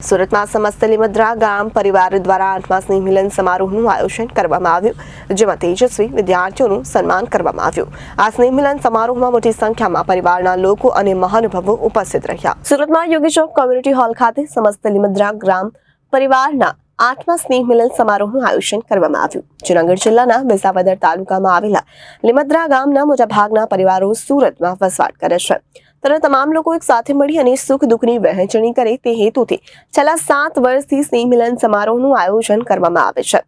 સુરતમાં સમસ્ત લીમદ્રા ગામ પરિવાર દ્વારા 8મા સ્નેહ મિલન સમારોહનું આયોજન કરવામાં આવ્યું, જેમાં તેજસ્વી વિદ્યાર્થીઓનું સન્માન કરવામાં આવ્યું। આ સ્નેહ મિલન સમારોહમાં મોટી સંખ્યામાં પરિવારના લોકો અને મહાનુભાવો ઉપસ્થિત રહ્યા। સુરતમાં યોગી ચોક કોમ્યુનિટી હોલ ખાતે સમસ્ત લીમદ્રા ગ્રામ પરિવારના 8મા સ્નેહ મિલન સમારોહનું આયોજન કરવામાં આવ્યું। જૂનાગઢ જિલ્લાના વિસાવદર તાલુકામાં આવેલા લીમદ્રા ગામના મોટાભાગના પરિવારો સુરતમાં વસવાટ કરે છે, ત્યારે તમામ લોકો એક સાથે મળી અને સુખ દુઃખની વહેંચણી કરે તે હેતુથી છેલ્લા 7 વર્ષથી સ્નેહ મિલન સમારોહનું આયોજન કરવામાં આવે છે।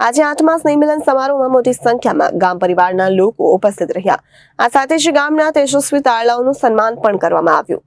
આજે 8મા સ્નેહ મિલન સમારોહમાં મોટી સંખ્યામાં ગામ પરિવારના લોકો ઉપસ્થિત રહ્યા। આ સાથે જ ગામના તેજસ્વી તારલાઓનું સન્માન પણ કરવામાં આવ્યું।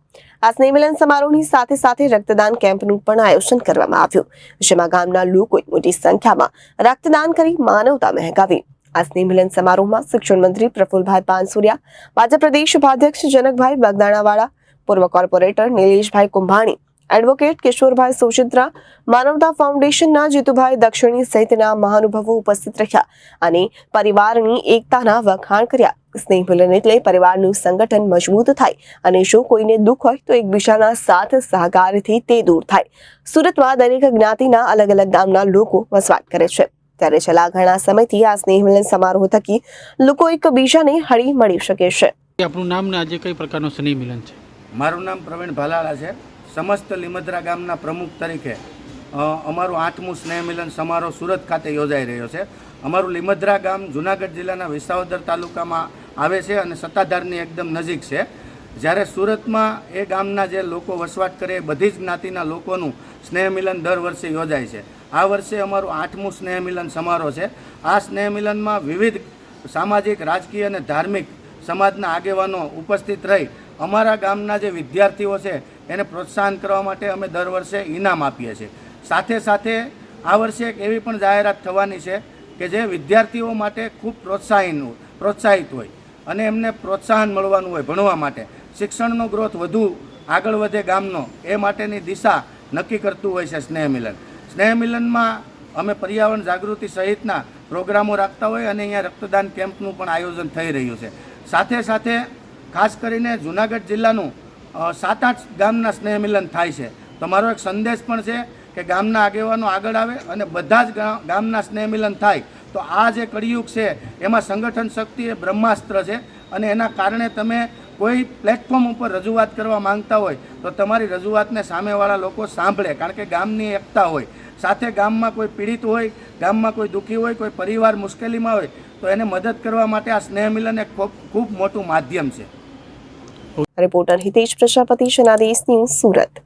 આ સ્નેહ મિલન સમારોહની સાથે સાથે રક્તદાન કેમ્પનું પણ આયોજન કરવામાં આવ્યું, જેમાં ગામના લોકોએ મોટી સંખ્યામાં રક્તદાન કરી માનવતા મહેકાવી। આ સ્નેહ મિલન સમારોહમાં શિક્ષણ મંત્રી પ્રફુલભાઈ પાનસુરિયા, ભાજપ પ્રદેશ ઉપાધ્યક્ષ જનકભાઈ બગદાણાવાળા, પૂર્વ કોર્પોરેટર નિલેશભાઈ કુંભાણી, એડવોકેટ કિશોરભાઈ સોશિત્રા, માનવતા ફાઉન્ડેશનના જીતુભાઈ દક્ષિણી સહિતના મહાનુભાવો ઉપસ્થિત રહ્યા અને પરિવારની એકતાના વખાણ કર્યા। સ્નેહ મિલન એટલે પરિવારનું સંગઠન મજબૂત થાય અને જો કોઈને દુઃખ હોય તો એકબીજાના સાથ સહકારથી તે દૂર થાય। સુરતમાં દરેક જ્ઞાતિના અલગ અલગ ગામના લોકો વસવાટ કરે છે, ત્યારે છેલ્લા ઘણા સમયથી આ સ્નેહ મિલન સમારોહ થકી લોકો એકબીજાને હળી મળી શકે છે। આપણું નામ ને આજે કઈ પ્રકારનો સ્નેહ મિલન છે? મારું નામ પ્રવીણ ભાલાળા છે। સમસ્ત લીમદ્રા ગામના પ્રમુખ તરીકે અમારું 8મું સ્નેહ મિલન સમારોહ સુરત ખાતે યોજાઈ રહ્યો છે। અમારું લીમદ્રા ગામ જૂનાગઢ જિલ્લાના વિસાવદર તાલુકામાં આવે છે અને સત્તાધારની એકદમ નજીક છે। જ્યારે સુરતમાં એ ગામના જે લોકો વસવાટ કરે એ બધી જ જ્ઞાતિના લોકોનું સ્નેહ મિલન દર વર્ષે યોજાય છે। આ વર્ષે અમારું 8મું સ્નેહ મિલન સમારોહ છે। આ સ્નેહ મિલનમાં વિવિધ સામાજિક, રાજકીય અને ધાર્મિક સમાજના આગેવાનો ઉપસ્થિત રહી અમારા ગામના જે વિદ્યાર્થીઓ છે એને પ્રોત્સાહન કરવા માટે અમે દર વર્ષે ઇનામ આપીએ છીએ। સાથે સાથે આ વર્ષે એક એવી પણ જાહેરાત થવાની છે કે જે વિદ્યાર્થીઓ માટે ખૂબ પ્રોત્સાહિત હોય અને એમને પ્રોત્સાહન મળવાનું હોય ભણવા માટે, શિક્ષણનો ગ્રોથ વધુ આગળ વધે ગામનો, એ માટેની દિશા નક્કી કરતું હોય છે સ્નેહ મિલન। સ્નેહ મિલનમાં અમે પર્યાવરણ જાગૃતિ સહિતના પ્રોગ્રામો રાખતા હોય અને અહીંયા રક્તદાન કેમ્પનું પણ આયોજન થઈ રહ્યું છે। સાથે સાથે ખાસ કરીને જૂનાગઢ જિલ્લાનું 7-8 ગામના સ્નેહ મિલન થાય છે, તો મારો એક સંદેશ પણ છે કે ગામના આગેવાનો આગળ આવે અને બધા જ ગામના સ્નેહ મિલન થાય તો આ જે કળિયુગ છે એમાં સંગઠન શક્તિ એ બ્રહ્માસ્ત્ર છે અને એના કારણે તમે કોઈ પ્લેટફોર્મ ઉપર રજૂઆત કરવા માંગતા હોય તો તમારી રજૂઆતને સામેવાળા લોકો સાંભળે, કારણ કે ગામની એકતા હોય। સાથે ગામમાં કોઈ પીડિત હોય, ગામમાં કોઈ દુઃખી હોય, કોઈ પરિવાર મુશ્કેલીમાં હોય તો એને મદદ કરવા માટે આ સ્નેહ મિલન એક ખૂબ મોટું માધ્યમ છે। Reporter Hitesh Prajapati, Janadesh news, Surat.